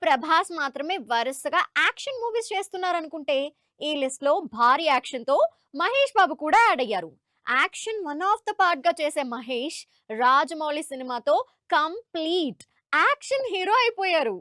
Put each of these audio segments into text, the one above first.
ప్రభాస్ మాత్రమే వరుసగా action movies చేస్తున్నారనుకుంటే, ఈ లిస్ట్‌లో భారీ యాక్షన్‌తో మహేష్ బాబు కూడా యాడ్ అయ్యారు. యాక్షన్ వన్ ఆఫ్ ద పార్ట్‌గా చేసే మహేష్, రాజమౌళి సినిమాతో కంప్లీట్ యాక్షన్ హీరో అయిపోయారు.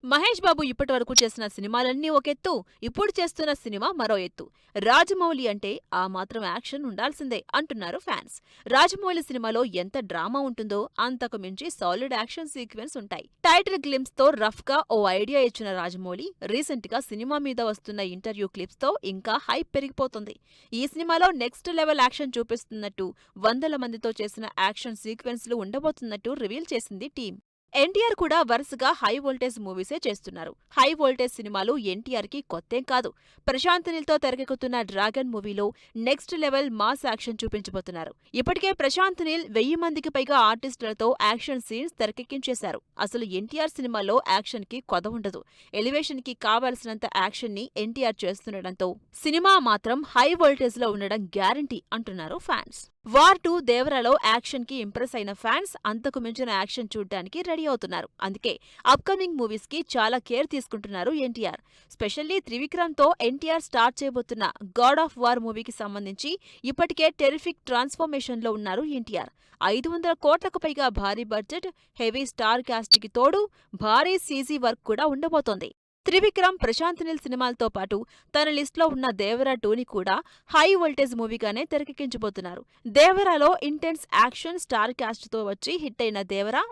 మహేష్ బాబు ఇప్పటివరకు చేసిన సినిమాలన్నీ ఒకెత్తు, ఇప్పుడు చేస్తున్న సినిమా మరో ఎత్తు. రాజమౌళి అంటే ఆ మాత్రం యాక్షన్ ఉండాల్సిందే అంటున్నారు ఫ్యాన్స్. రాజమౌళి సినిమాలో ఎంత డ్రామా ఉంటుందో అంతకు మించి సాలిడ్ యాక్షన్ సీక్వెన్స్ ఉంటాయి. టైటిల్ గ్లింప్స్ తో రఫ్ గా ఓ ఐడియా ఇచ్చిన రాజమౌళి రీసెంట్ గా సినిమా మీద వస్తున్న ఇంటర్వ్యూ క్లిప్స్ తో ఇంకా హైప్ పెరిగిపోతుంది. ఈ సినిమాలో నెక్స్ట్ లెవెల్ యాక్షన్ చూపిస్తున్నట్టు, వందల మందితో చేసిన యాక్షన్ సీక్వెన్స్లు ఉండబోతున్నట్టు రివీల్ చేసింది టీం. ఎన్టీఆర్ కూడా వరుసగా హై వోల్టేజ్ మూవీసే చేస్తున్నారు. హై వోల్టేజ్ సినిమాలు ఎన్టీఆర్ కి కొత్తేం కాదు. ప్రశాంత్ నీల్ తో తెరకెక్కుతున్న డ్రాగన్ మూవీలో నెక్స్ట్ లెవెల్ మాస్ యాక్షన్ చూపించబోతున్నారు. ఇప్పటికే ప్రశాంత్ నీల్ 1000 మందికి పైగా ఆర్టిస్టులతో యాక్షన్ సీన్స్ తెరకెక్కించేశారు. అసలు ఎన్టీఆర్ సినిమాలో యాక్షన్ కి కొద ఉండదు. ఎలివేషన్ కి కావలసినంత యాక్షన్ ని ఎన్టీఆర్ చేస్తుండటంతో సినిమా మాత్రం హై వోల్టేజ్ లో ఉండడం గ్యారంటీ అంటున్నారు ఫ్యాన్స్. వార్ 2 దేవరలో యాక్షన్ కి ఇంప్రెస్ అయిన ఫ్యాన్స్ అంతకు మించిన యాక్షన్ చూడ్డానికి రెడీ అవుతున్నారు. అందుకే అప్కమింగ్ మూవీస్ కి చాలా కేర్ తీసుకుంటున్నారు ఎన్టీఆర్. స్పెషల్లీ త్రివిక్రమ్ తో ఎన్టీఆర్ స్టార్ట్ చేయబోతున్న గాడ్ ఆఫ్ వార్ మూవీకి సంబంధించి ఇప్పటికే టెరిఫిక్ ట్రాన్స్ఫర్మేషన్ లో ఉన్నారు ఎన్టీఆర్. 500 కోట్లకు పైగా భారీ బడ్జెట్, హెవీ స్టార్ కాస్ట్ కి తోడు భారీ సీజీ వర్క్ కూడా ఉండబోతోంది. త్రివిక్రమ్, ప్రశాంత్ నీల్ సినిమాలతో పాటు తన లిస్ట్లో ఉన్న దేవరా 2ని కూడా హై వోల్టేజ్ మూవీగానే తెరకెక్కించబోతున్నారు. దేవరాలో ఇంటెన్స్ యాక్షన్ స్టార్ కాస్ట్తో వచ్చి హిట్ అయిన దేవరా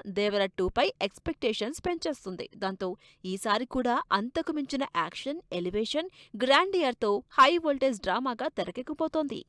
2పై ఎక్స్పెక్టేషన్స్ పెంచేస్తుంది. దాంతో ఈసారి కూడా అంతకు మించిన యాక్షన్, ఎలివేషన్, గ్రాండియర్తో హై వోల్టేజ్ డ్రామాగా తెరకెక్కిపోతోంది.